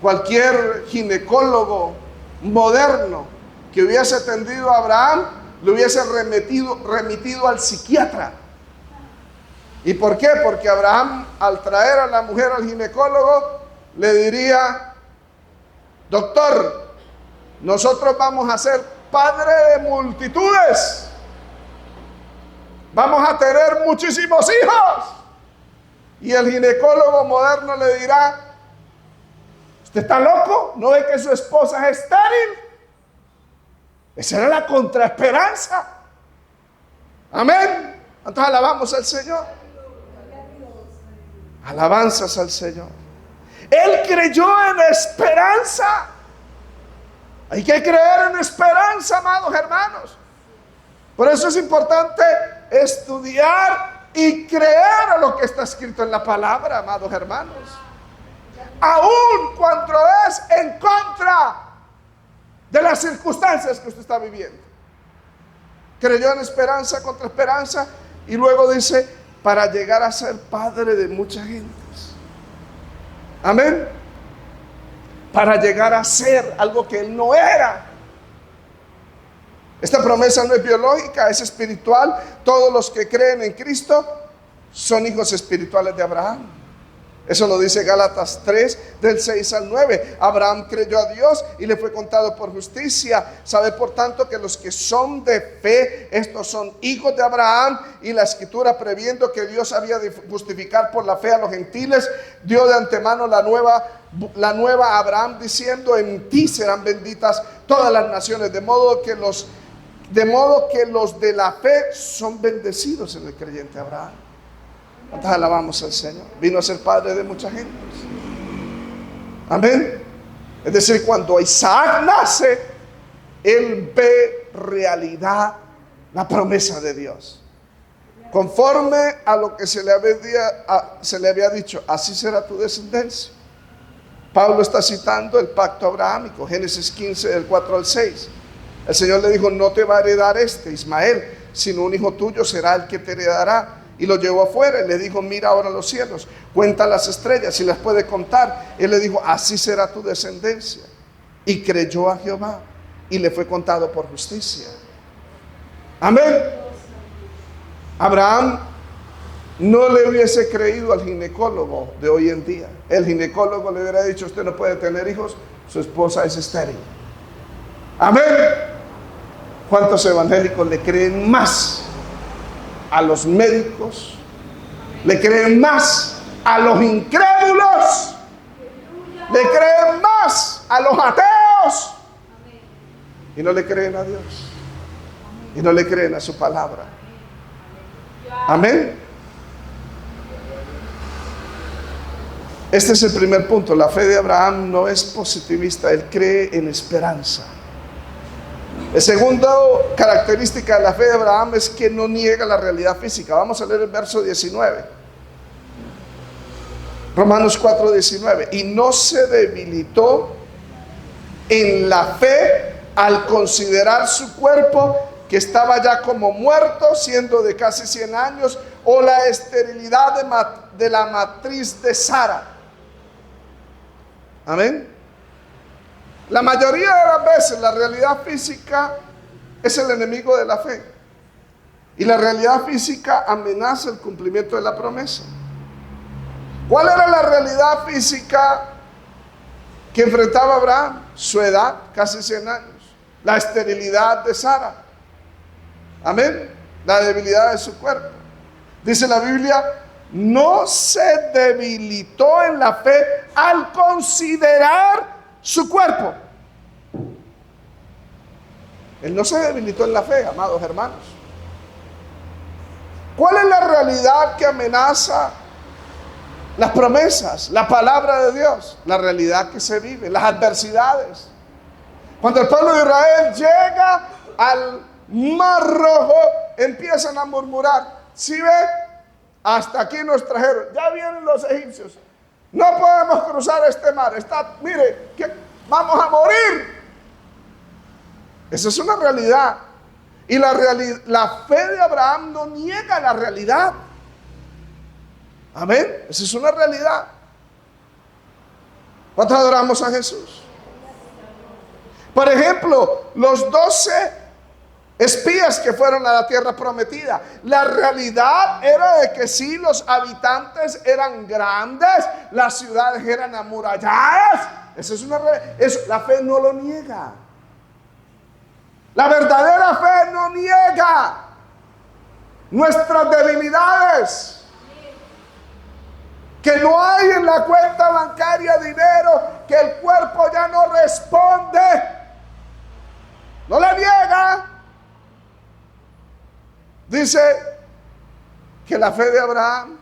Cualquier ginecólogo moderno que hubiese atendido a Abraham le hubiese remitido al psiquiatra. ¿Y por qué? Porque Abraham, al traer a la mujer al ginecólogo, le diría: doctor, nosotros vamos a ser padre de multitudes, vamos a tener muchísimos hijos. Y el ginecólogo moderno le dirá: ¿usted está loco? ¿No ve que su esposa es estéril? Esa era la contraesperanza. Amén. Entonces alabamos al Señor. Alabanzas al Señor. Él creyó en esperanza. Hay que creer en esperanza, amados hermanos. Por eso es importante estudiar y creer a lo que está escrito en la palabra, amados hermanos. Aún cuando es en contra de las circunstancias que usted está viviendo. Creyó en esperanza contra esperanza, y luego dice: para llegar a ser padre de mucha gente. Amén. Para llegar a ser algo que él no era. Esta promesa no es biológica, es espiritual. Todos los que creen en Cristo son hijos espirituales de Abraham. Eso lo dice Gálatas 3, del 6 al 9. Abraham creyó a Dios y le fue contado por justicia. Sabe por tanto que los que son de fe, estos son hijos de Abraham. Y la escritura, previendo que Dios había de justificar por la fe a los gentiles, dio de antemano la nueva a Abraham, diciendo: en ti serán benditas todas las naciones. De modo que los de la fe son bendecidos en el creyente Abraham. Entonces alabamos al Señor. Vino a ser padre de mucha gente. Amén. Es decir, cuando Isaac nace, él ve realidad la promesa de Dios. Conforme a lo que se le había dicho, así será tu descendencia. Pablo está citando el pacto abrahámico, Génesis 15, del 4 al 6. El Señor le dijo: no te va a heredar Ismael, sino un hijo tuyo será el que te heredará. Y lo llevó afuera y le dijo: mira ahora los cielos, cuenta las estrellas si las puede contar. Él le dijo: así será tu descendencia. Y creyó a Jehová y le fue contado por justicia. Amén. Abraham no le hubiese creído al ginecólogo de hoy en día. El ginecólogo le hubiera dicho: usted no puede tener hijos, su esposa es estéril. Amén. ¿Cuántos evangélicos le creen más a los médicos? Le creen más a los incrédulos. Le creen más a los ateos. Y no le creen a Dios. Y no le creen a su palabra. Amén. Este es el primer punto. La fe de Abraham no es positivista. Él cree en esperanza. La segunda característica de la fe de Abraham es que no niega la realidad física. Vamos a leer el verso 19. Romanos 4, 19. Y no se debilitó en la fe al considerar su cuerpo, que estaba ya como muerto, siendo de casi 100 años, o la esterilidad de la matriz de Sara. Amén. La mayoría de las veces la realidad física es el enemigo de la fe. Y la realidad física amenaza el cumplimiento de la promesa. ¿Cuál era la realidad física que enfrentaba Abraham? Su edad, casi 100 años. La esterilidad de Sara. Amén. La debilidad de su cuerpo. Dice la Biblia, no se debilitó en la fe al considerar su cuerpo. Él no se debilitó en la fe, amados hermanos. ¿Cuál es la realidad que amenaza las promesas, la palabra de Dios? La realidad que se vive, las adversidades. Cuando el pueblo de Israel llega al Mar Rojo, empiezan a murmurar. ¿Sí ve? Hasta aquí nos trajeron. Ya vienen los egipcios. No podemos cruzar este mar. Mire, que vamos a morir. Esa es una realidad. Y la fe de Abraham no niega la realidad. Amén. Esa es una realidad. ¿Cuántos adoramos a Jesús? Por ejemplo, los 12 espías que fueron a la tierra prometida. La realidad era de que sí, los habitantes eran grandes, las ciudades eran amuralladas. Esa es una realidad. La fe no lo niega. La verdadera fe no niega nuestras debilidades. Que no hay en la cuenta bancaria dinero, que el cuerpo ya no responde. No la niega. Dice que la fe de Abraham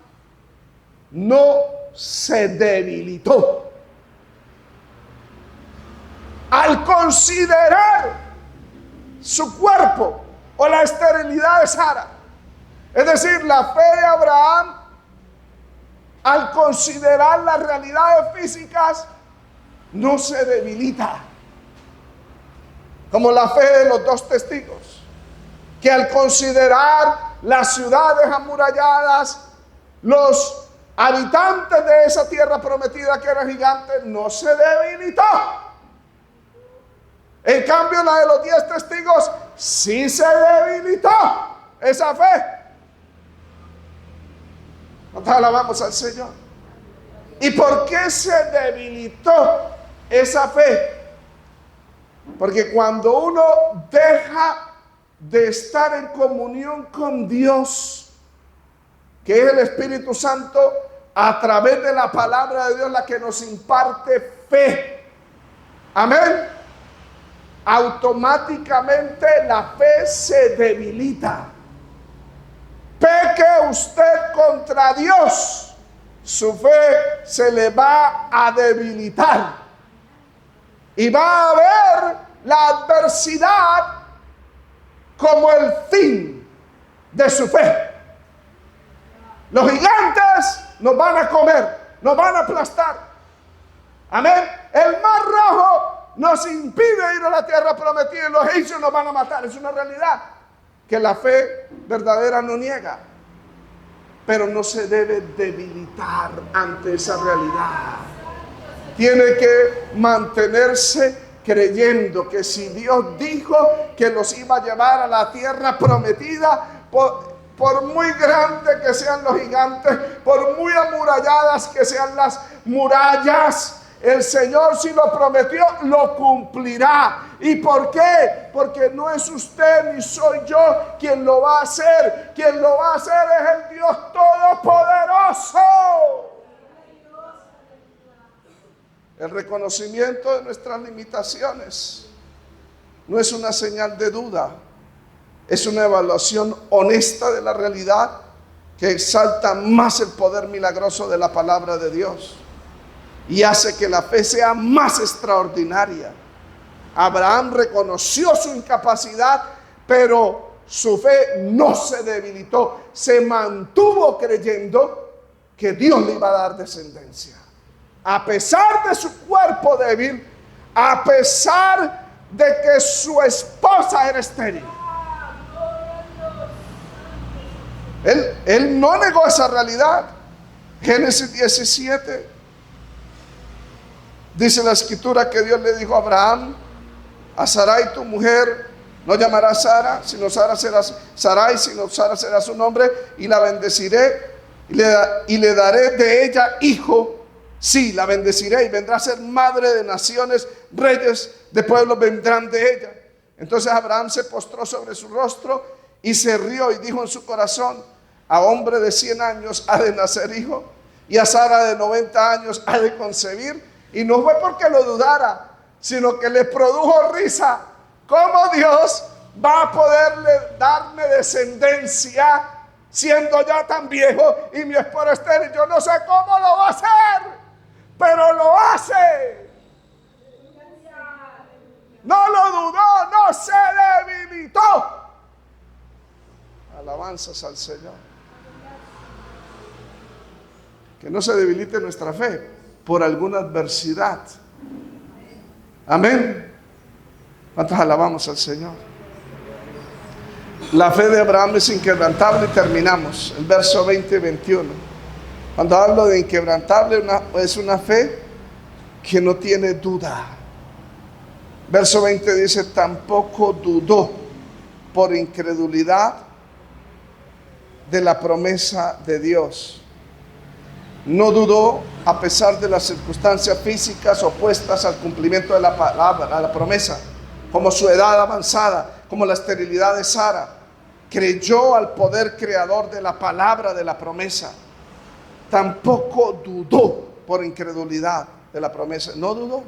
no se debilitó al considerar su cuerpo o la esterilidad de Sara. Es decir, la fe de Abraham, al considerar las realidades físicas, no se debilita. Como la fe de los 2 testigos, que al considerar las ciudades amuralladas, los habitantes de esa tierra prometida que eran gigantes, no se debilitó. En cambio, la de los 10 testigos sí se debilitó esa fe. Nosotros alabamos al Señor. ¿Y por qué se debilitó esa fe? Porque cuando uno deja de estar en comunión con Dios, que es el Espíritu Santo, a través de la palabra de Dios, la que nos imparte fe. Amén. Automáticamente la fe se debilita. Peque usted contra Dios, su fe se le va a debilitar. Y va a ver la adversidad como el fin de su fe. Los gigantes nos van a comer, nos van a aplastar. Amén. El Mar Rojo nos impide ir a la tierra prometida y los egipcios nos van a matar. Es una realidad que la fe verdadera no niega, pero no se debe debilitar ante esa realidad. Tiene que mantenerse creyendo que si Dios dijo que los iba a llevar a la tierra prometida, por muy grandes que sean los gigantes, por muy amuralladas que sean las murallas, el Señor, si lo prometió, lo cumplirá. ¿Y por qué? Porque no es usted ni soy yo quien lo va a hacer. Quien lo va a hacer es el Dios Todopoderoso. El reconocimiento de nuestras limitaciones no es una señal de duda, es una evaluación honesta de la realidad que exalta más el poder milagroso de la palabra de Dios y hace que la fe sea más extraordinaria. Abraham reconoció su incapacidad, pero su fe no se debilitó, se mantuvo creyendo que Dios le iba a dar descendencia. A pesar de su cuerpo débil, a pesar de que su esposa era estéril. Él no negó esa realidad. Génesis 17 dice la escritura que Dios le dijo a Abraham: a Sarai tu mujer no llamarás Sara, sino Sara será Sarai, sino Sara será su nombre, y la bendeciré y le daré de ella hijo. Sí, la bendeciré y vendrá a ser madre de naciones, reyes de pueblos vendrán de ella. Entonces Abraham se postró sobre su rostro y se rió y dijo en su corazón: a hombre de 100 años ha de nacer hijo, y a Sara de 90 años ha de concebir. Y no fue porque lo dudara, sino que le produjo risa. ¿Cómo Dios va a poderle darme descendencia siendo ya tan viejo y mi esposa estéril? Yo no sé cómo lo va a hacer, pero lo hace. No lo dudó, no se debilitó. Alabanzas al Señor. Que no se debilite nuestra fe por alguna adversidad. Amén. ¿Cuántos alabamos al Señor? La fe de Abraham es inquebrantable y terminamos. El verso 20 y 21. Cuando hablo de inquebrantable, es una fe que no tiene duda. Verso 20 dice: tampoco dudó por incredulidad de la promesa de Dios. No dudó a pesar de las circunstancias físicas opuestas al cumplimiento de la palabra, a la promesa, como su edad avanzada, como la esterilidad de Sara. Creyó al poder creador de la palabra de la promesa. Tampoco dudó por incredulidad de la promesa. No dudó.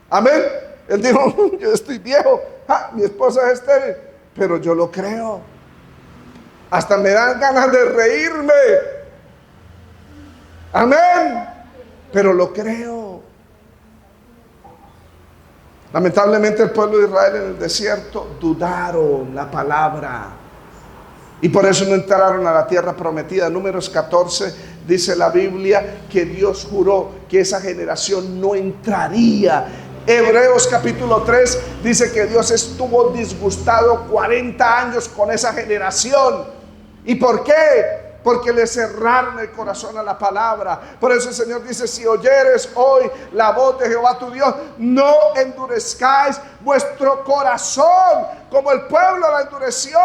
Amén. Él dijo: yo estoy viejo, mi esposa es estéril, pero yo lo creo. Hasta me dan ganas de reírme. Amén. Pero lo creo. Lamentablemente el pueblo de Israel en el desierto dudaron la palabra y por eso no entraron a la tierra prometida. Números 14 dice la Biblia que Dios juró que esa generación no entraría. Hebreos capítulo 3 dice que Dios estuvo disgustado 40 años con esa generación. ¿Y por qué? Porque le cerraron el corazón a la palabra. Por eso el Señor dice: si oyeres hoy la voz de Jehová tu Dios, no endurezcáis vuestro corazón, como el pueblo la endureció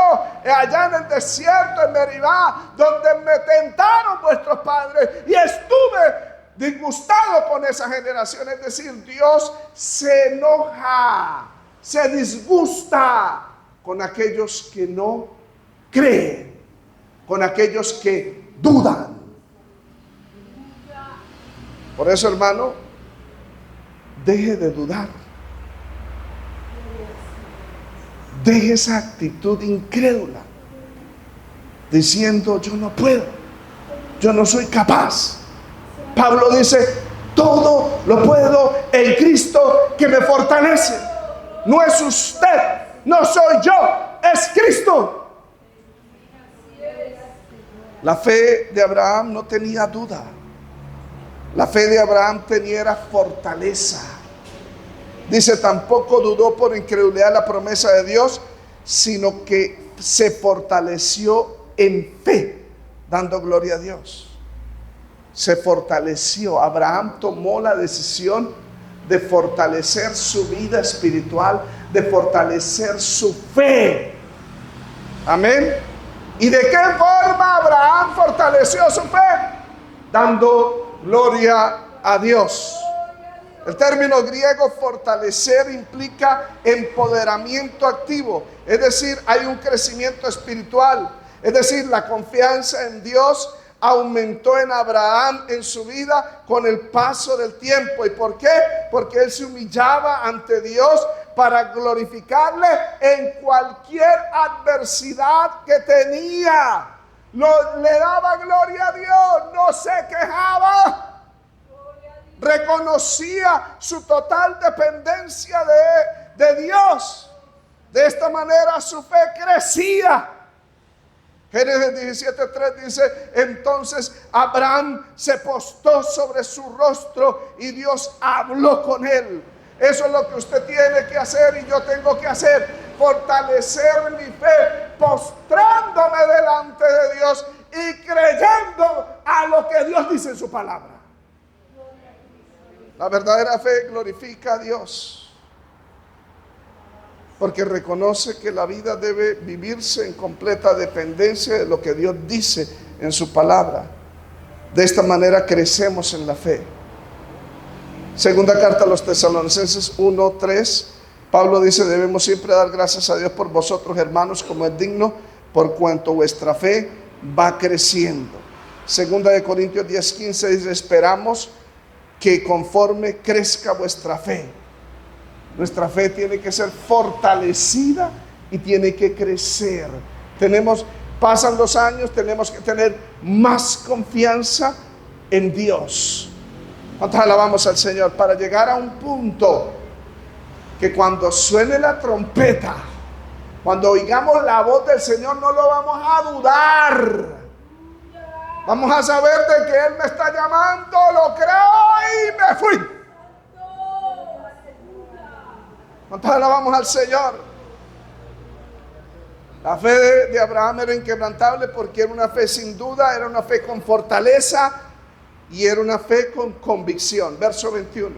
allá en el desierto, en Meribá, donde me tentaron vuestros padres, y estuve disgustado con esa generación. Es decir, Dios se enoja, se disgusta con aquellos que no creen, con aquellos que dudan. Por eso, hermano, deje de dudar. Deje esa actitud incrédula, diciendo: yo no puedo, yo no soy capaz. Pablo dice: todo lo puedo en Cristo que me fortalece. No es usted, no soy yo, es Cristo. La fe de Abraham no tenía duda. La fe de Abraham tenía fortaleza. Dice: tampoco dudó por incredulidad la promesa de Dios, sino que se fortaleció en fe, dando gloria a Dios. Se fortaleció. Abraham tomó la decisión de fortalecer su vida espiritual, de fortalecer su fe. Amén. ¿Y de qué forma Abraham fortaleció su fe? Dando gloria a Dios. El término griego fortalecer implica empoderamiento activo, es decir, hay un crecimiento espiritual, es decir, la confianza en Dios aumentó en Abraham en su vida con el paso del tiempo. ¿Y por qué? Porque él se humillaba ante Dios para glorificarle en cualquier adversidad que tenía. Le daba gloria a Dios, no se quejaba, reconocía su total dependencia de Dios. De esta manera su fe crecía. Génesis 17:3 dice: entonces Abraham se postró sobre su rostro y Dios habló con él. Eso es lo que usted tiene que hacer y yo tengo que hacer: fortalecer mi fe, postrándome delante de Dios y creyendo a lo que Dios dice en su palabra. La verdadera fe glorifica a Dios, porque reconoce que la vida debe vivirse en completa dependencia de lo que Dios dice en su palabra. De esta manera crecemos en la fe. Segunda carta a los Tesalonicenses 1:3. Pablo dice: debemos siempre dar gracias a Dios por vosotros, hermanos, como es digno, por cuanto vuestra fe va creciendo. Segunda de Corintios 10:15 dice: esperamos que conforme crezca vuestra fe. Nuestra fe tiene que ser fortalecida y tiene que crecer. Pasan los años, tenemos que tener más confianza en Dios. ¿Cuántos alabamos al Señor? Para llegar a un punto que cuando suene la trompeta, cuando oigamos la voz del Señor, no lo vamos a dudar. Vamos a saber de que Él me está llamando, lo creo y me fui. ¿Cuántos alabamos al Señor? La fe de Abraham era inquebrantable porque era una fe sin duda, era una fe con fortaleza y era una fe con convicción. Verso 21.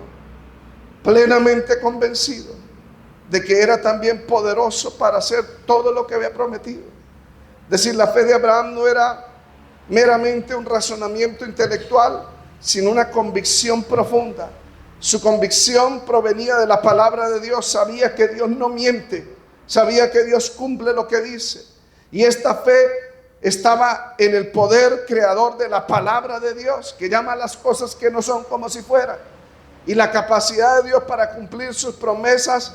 Plenamente convencido de que era también poderoso para hacer todo lo que había prometido. Es decir, la fe de Abraham no era meramente un razonamiento intelectual, sino una convicción profunda. Su convicción provenía de la palabra de Dios. Sabía que Dios no miente, sabía que Dios cumple lo que dice, y esta fe estaba en el poder creador de la palabra de Dios, que llama las cosas que no son como si fueran. Y la capacidad de Dios para cumplir sus promesas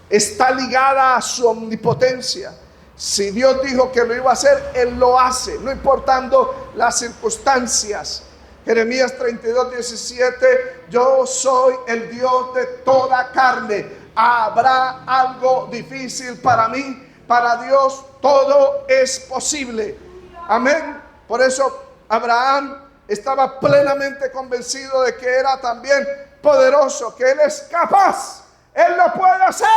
está ligada a su omnipotencia. Si Dios dijo que lo iba a hacer, Él lo hace, no importando las circunstancias. Jeremías 32:17: yo soy el Dios de toda carne. ¿Habrá algo difícil para mí? Para Dios todo es posible. Amén. Por eso Abraham estaba plenamente convencido de que era también poderoso, que Él es capaz, Él lo puede hacer.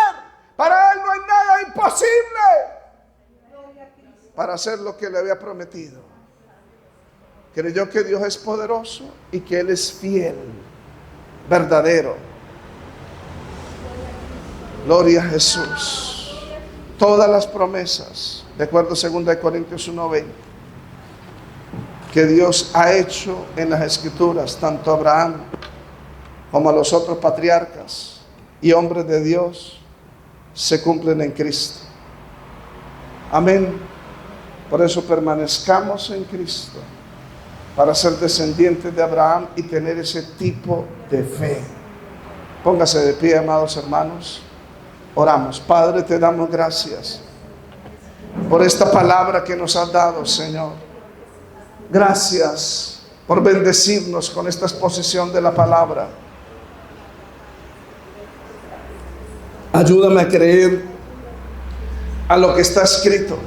Para Él no hay nada imposible para hacer lo que le había prometido. Creyó que Dios es poderoso y que Él es fiel, verdadero. Gloria a Jesús. Todas las promesas, de acuerdo a 2 Corintios 1:20, que Dios ha hecho en las Escrituras, tanto a Abraham como a los otros patriarcas y hombres de Dios, se cumplen en Cristo. Amén. Por eso permanezcamos en Cristo, para ser descendientes de Abraham y tener ese tipo de fe. Póngase de pie, amados hermanos. Oramos. Padre, te damos gracias por esta palabra que nos has dado, Señor. Gracias por bendecirnos con esta exposición de la palabra. Ayúdame a creer a lo que está escrito.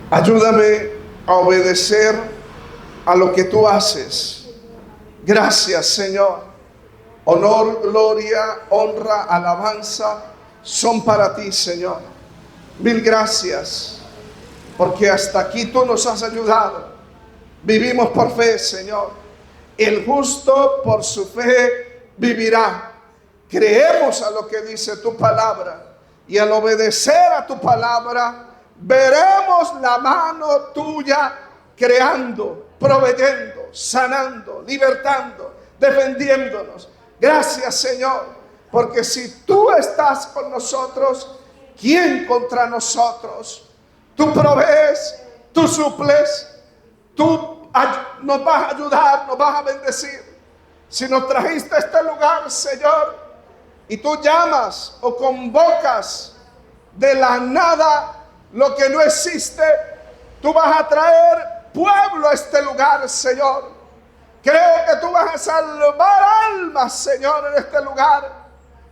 Ayúdame a obedecer a lo que tú haces. Gracias, Señor. Honor, gloria, honra, alabanza son para ti, Señor. Mil gracias, porque hasta aquí tú nos has ayudado. Vivimos por fe, Señor. El justo por su fe vivirá. Creemos a lo que dice tu palabra, y al obedecer a tu palabra veremos la mano tuya creando, proveyendo, sanando, libertando, defendiéndonos. Gracias, Señor, porque si tú estás con nosotros, ¿quién contra nosotros? Tú provees, tú suples, tú nos vas a ayudar, nos vas a bendecir. Si nos trajiste a este lugar, Señor, y tú llamas o convocas de la nada lo que no existe, tú vas a traer pueblo a este lugar, Señor. Creo que tú vas a salvar almas, Señor, en este lugar.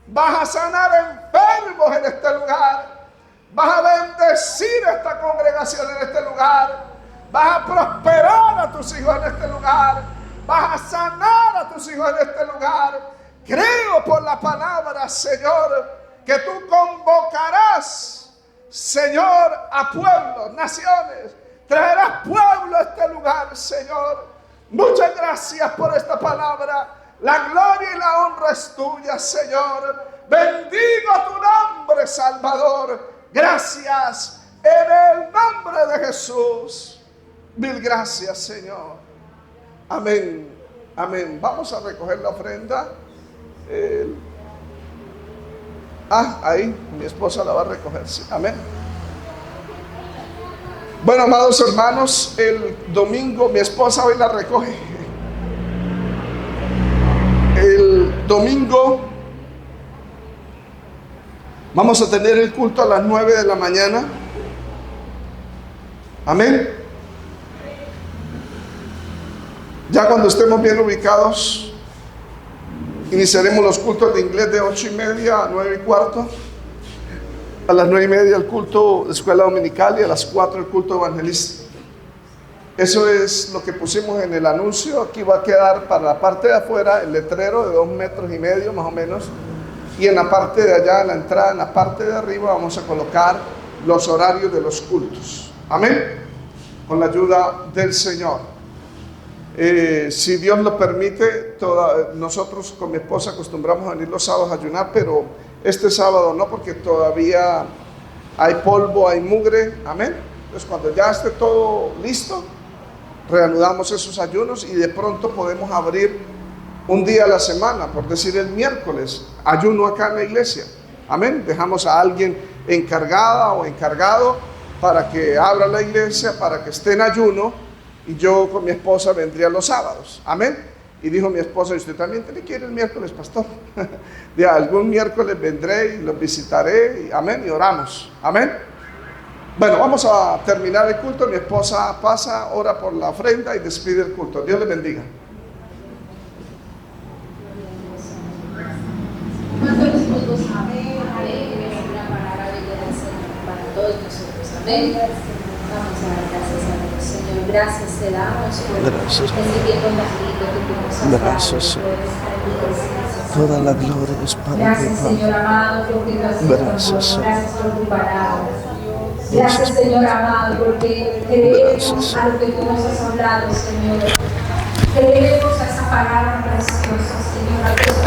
Vas a sanar enfermos en este lugar. Vas a bendecir a esta congregación en este lugar. Vas a prosperar a tus hijos en este lugar. Vas a sanar a tus hijos en este lugar. Creo por la palabra, Señor, que tú convocarás, Señor, a pueblos, naciones. Traerás pueblo a este lugar, Señor. Muchas gracias por esta palabra. La gloria y la honra es tuya, Señor. Bendigo tu nombre, Salvador. Gracias en el nombre de Jesús. Mil gracias, Señor. Amén. Amén. Vamos a recoger la ofrenda. Ahí, mi esposa la va a recoger, sí. Amén. Bueno, amados hermanos, el domingo mi esposa hoy la recoge. El domingo vamos a tener el culto a las 9 de la mañana. Amén. Ya cuando estemos bien ubicados, iniciaremos los cultos de inglés de 8:30 a 9:15. A las 9:30 el culto de escuela dominical y a las 4 el culto evangelista. Eso es lo que pusimos en el anuncio. Aquí va a quedar para la parte de afuera el letrero de 2,5 metros más o menos. Y en la parte de allá, en la entrada, en la parte de arriba, vamos a colocar los horarios de los cultos. Amén. Con la ayuda del Señor. Si Dios lo permite, nosotros con mi esposa acostumbramos a venir los sábados a ayunar, pero este sábado no, porque todavía hay polvo, hay mugre. Amén. Entonces cuando ya esté todo listo, reanudamos esos ayunos y de pronto podemos abrir un día a la semana, por decir el miércoles, ayuno acá en la iglesia. Amén. Dejamos a alguien encargada o encargado para que abra la iglesia, para que esté en ayuno, y yo con mi esposa vendría los sábados. Amén. Y dijo mi esposa: ¿y usted también tiene que ir el miércoles, pastor? De algún miércoles vendré y los visitaré, y amén, y oramos. Amén. Bueno, vamos a terminar el culto. Mi esposa pasa, ora por la ofrenda y despide el culto. Dios le bendiga. ¿Cuántos minutos? Amén. Es una palabra bella para todos nosotros. Amén. Vamos a dar gracias a Dios. Señor, gracias te damos por este tiempo tan lindo que tú nos has dado. Gracias. Toda la gloria es para ti. Gracias, Señor amado, porque tú has sido gracias. Gracias por tu palabra. Gracias, Señor amado, porque creemos a lo que tú nos has hablado, Señor. Creemos a esa palabra preciosa, Señor.